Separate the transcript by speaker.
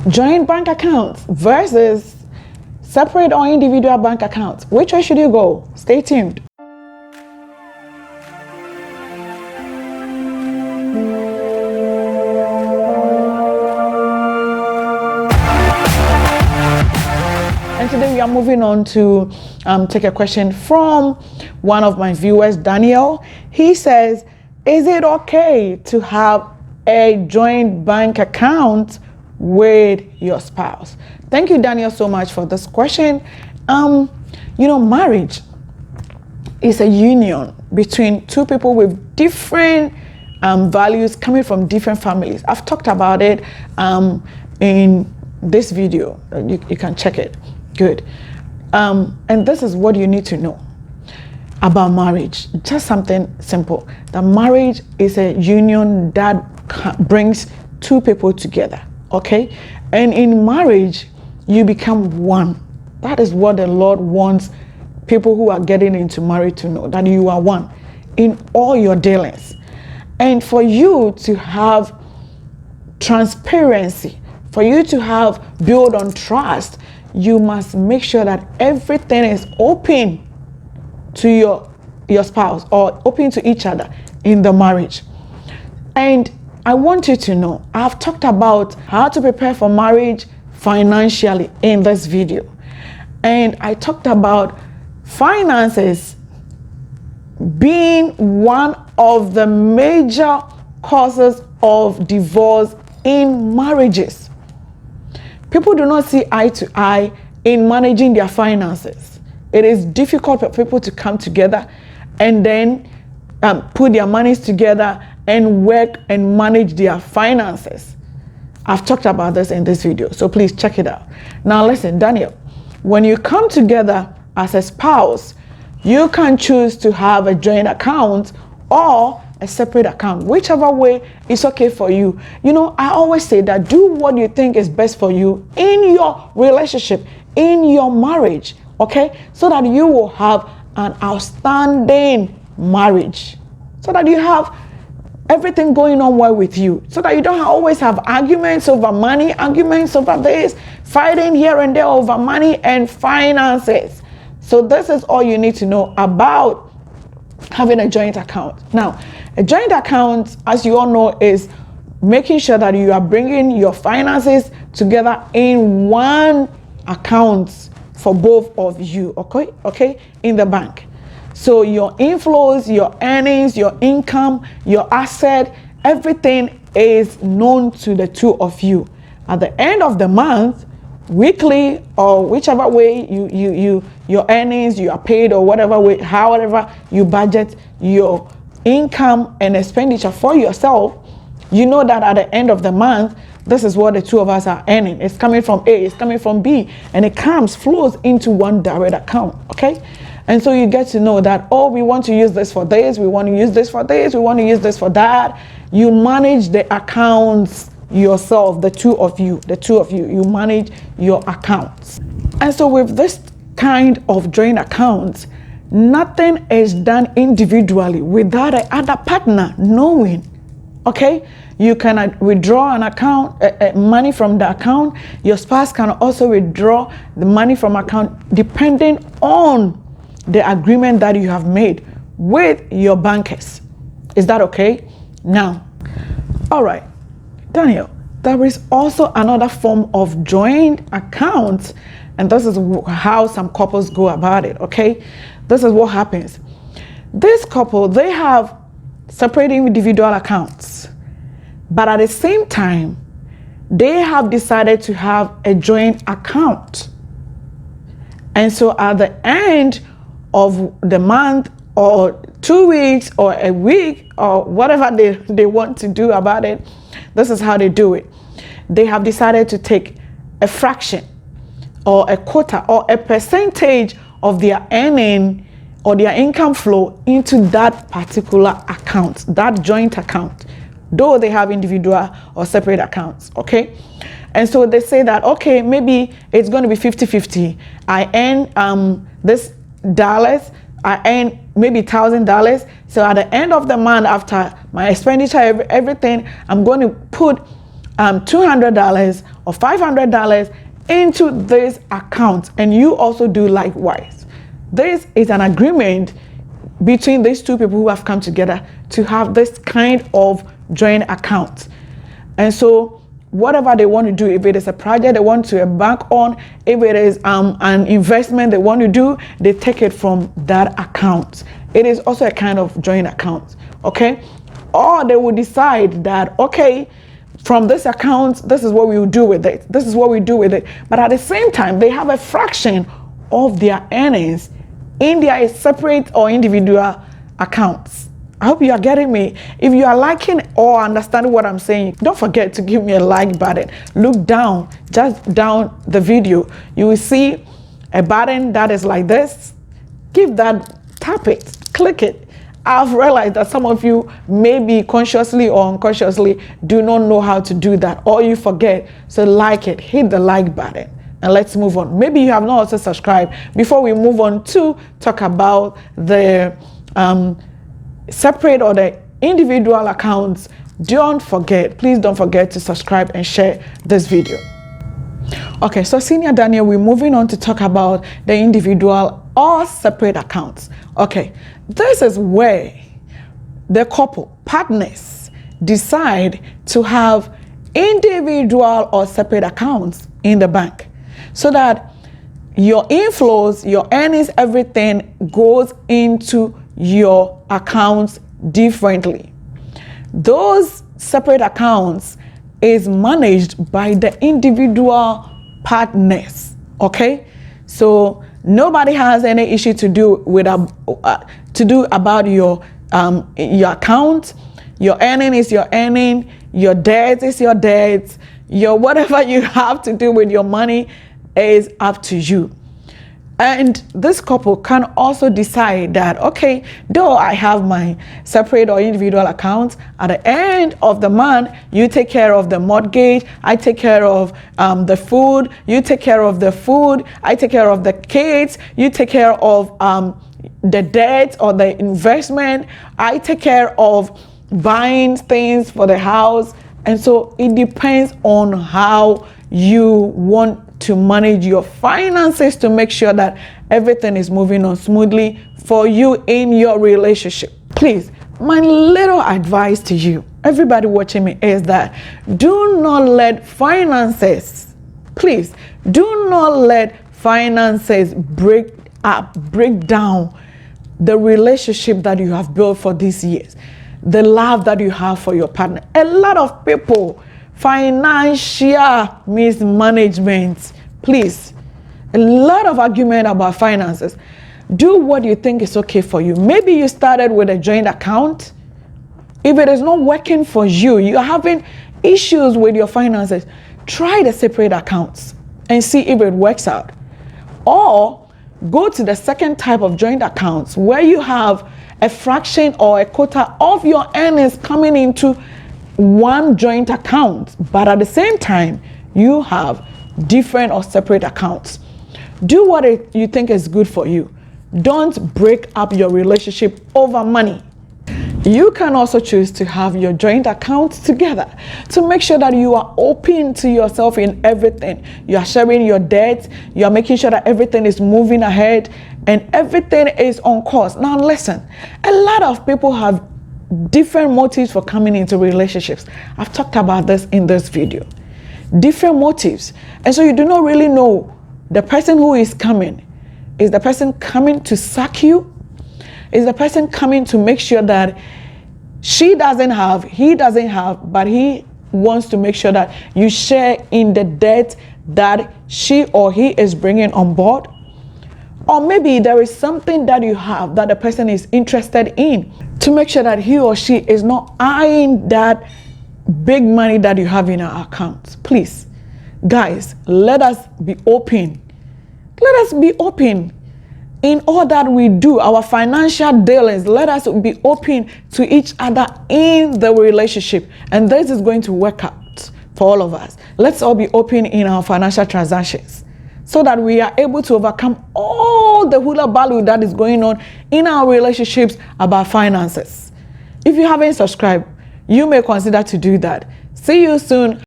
Speaker 1: joint bank accounts versus separate or individual bank accounts. Which way should you go? Stay tuned. And today we are moving on to take a question from one of my viewers, Daniel. He says, is it okay to have a joint bank account with your spouse? Thank you, Daniel, so much for this question. Marriage is a union between two people with different values coming from different families. I've talked about it in this video. You can check it. Good. And this is what you need to know about marriage. Just something simple. That marriage is a union that brings two people together. Okay? And in marriage, you become one. That is what the Lord wants people who are getting into marriage to know, that you are one in all your dealings. And for you to have transparency, for you to build on trust, you must make sure that everything is open to your spouse or open to each other in the marriage. And I want you to know, I've talked about how to prepare for marriage financially in this video. And I talked about finances being one of the major causes of divorce in marriages. People do not see eye to eye in managing their finances. It is difficult for people to come together and then put their monies together and work and manage their finances. I've talked about this in this video, so please check it out. Now listen, Daniel, when you come together as a spouse, you can choose to have a joint account or a separate account, whichever way is okay for you. I always say that do what you think is best for you in your relationship, in your marriage, okay? So that you will have an outstanding marriage, so that you have everything going on well with you, so that you don't always have arguments over money, arguments over this, fighting here and there over money and finances. So this is all you need to know about having a joint account. Now, a joint account, as you all know, is making sure that you are bringing your finances together in one account for both of you, okay, in the bank. So your inflows, your earnings, your income, your asset, everything is known to the two of you. At the end of the month, weekly or whichever way your earnings, you are paid, or whatever way, however you budget your income and expenditure for yourself, you know that at the end of the month, this is what the two of us are earning. It's coming from A, it's coming from B, and it flows into one direct account, okay? And so you get to know that, oh, we want to use this for this, we want to use this for this, we want to use this for that. You manage the accounts yourself, the two of you, you manage your accounts. And so with this kind of joint accounts, nothing is done individually without the other partner knowing, okay? You can withdraw an account, money from the account. Your spouse can also withdraw the money from account depending on the agreement that you have made with your bankers. Is that okay? Now, all right, Daniel, there is also another form of joint accounts, and this is how some couples go about it, okay? This is what happens. This couple, they have separate individual accounts, but at the same time, they have decided to have a joint account. And so at the end of the month, or 2 weeks, or a week, or whatever they want to do about it, this is how they do it. They have decided to take a fraction or a quota or a percentage of their earning or their income flow into that particular account, that joint account, though they have individual or separate accounts, okay? And so they say that, okay, maybe it's going to be 50-50. I earn this dollars, I earn maybe $1,000. So at the end of the month, after my expenditure, everything, I'm going to put $200 or $500 into this account, and you also do likewise. This is an agreement between these two people who have come together to have this kind of joint account. And so whatever they want to do, if it is a project they want to embark on, if it is an investment they want to do, they take it from that account. It is also a kind of joint account, okay? Or they will decide that, okay, from this account, this is what we will do with it. This is what we do with it. But at the same time, they have a fraction of their earnings in their separate or individual accounts. I hope you are getting me. If you are liking or understanding what I'm saying, don't forget to give me a like button. Look down, just down the video. You will see a button that is like this. Give that, tap it, click it. I've realized that some of you maybe consciously or unconsciously do not know how to do that, or you forget. So like it, hit the like button, and let's move on. Maybe you have not also subscribed. Before we move on to talk about the separate or the individual accounts, please don't forget to subscribe and share this video. Okay, so Senior Daniel, we're moving on to talk about the individual or separate accounts. Okay, this is where the couple, partners, decide to have individual or separate accounts in the bank so that your inflows, your earnings, everything goes into your accounts differently. Those separate accounts is managed by the individual partners, okay? So nobody has any issue to do with about your account. Your earning is your earning, your debt is your debt, your whatever you have to do with your money is up to you. And this couple can also decide that, okay, though I have my separate or individual accounts, at the end of the month, you take care of the mortgage, I take care of the food, you take care of the food, I take care of the kids, you take care of the debt or the investment, I take care of buying things for the house. And so it depends on how you want to manage your finances to make sure that everything is moving on smoothly for you in your relationship. Please, my little advice to you, everybody watching me, is that do not let finances, please, do not let finances break down the relationship that you have built for these years, the love that you have for your partner. A lot of people, financial mismanagement, please, a lot of argument about finances. Do what you think is okay for you. Maybe you started with a joint account. If it is not working for you, you're having issues with your finances, try the separate accounts and see if it works out. Or go to the second type of joint accounts where you have a fraction or a quota of your earnings coming into one joint account, but at the same time you have different or separate accounts. Do what you think is good for you. Don't break up your relationship over money. You can also choose to have your joint accounts together to make sure that you are open to yourself in everything. You are sharing your debt, you are making sure that everything is moving ahead and everything is on course. Now listen, a lot of people have different motives for coming into relationships. I've talked about this in this video. Different motives. And so you do not really know the person who is coming. Is the person coming to suck you? Is the person coming to make sure that he doesn't have, but he wants to make sure that you share in the debt that she or he is bringing on board? Or maybe there is something that you have that the person is interested in to make sure that he or she is not eyeing that big money that you have in our accounts. Please, guys, let us be open. Let us be open in all that we do, our financial dealings. Let us be open to each other in the relationship. And this is going to work out for all of us. Let's all be open in our financial transactions so that we are able to overcome all the hula baloo that is going on in our relationships about finances. If you haven't subscribed, you may consider to do that. See you soon.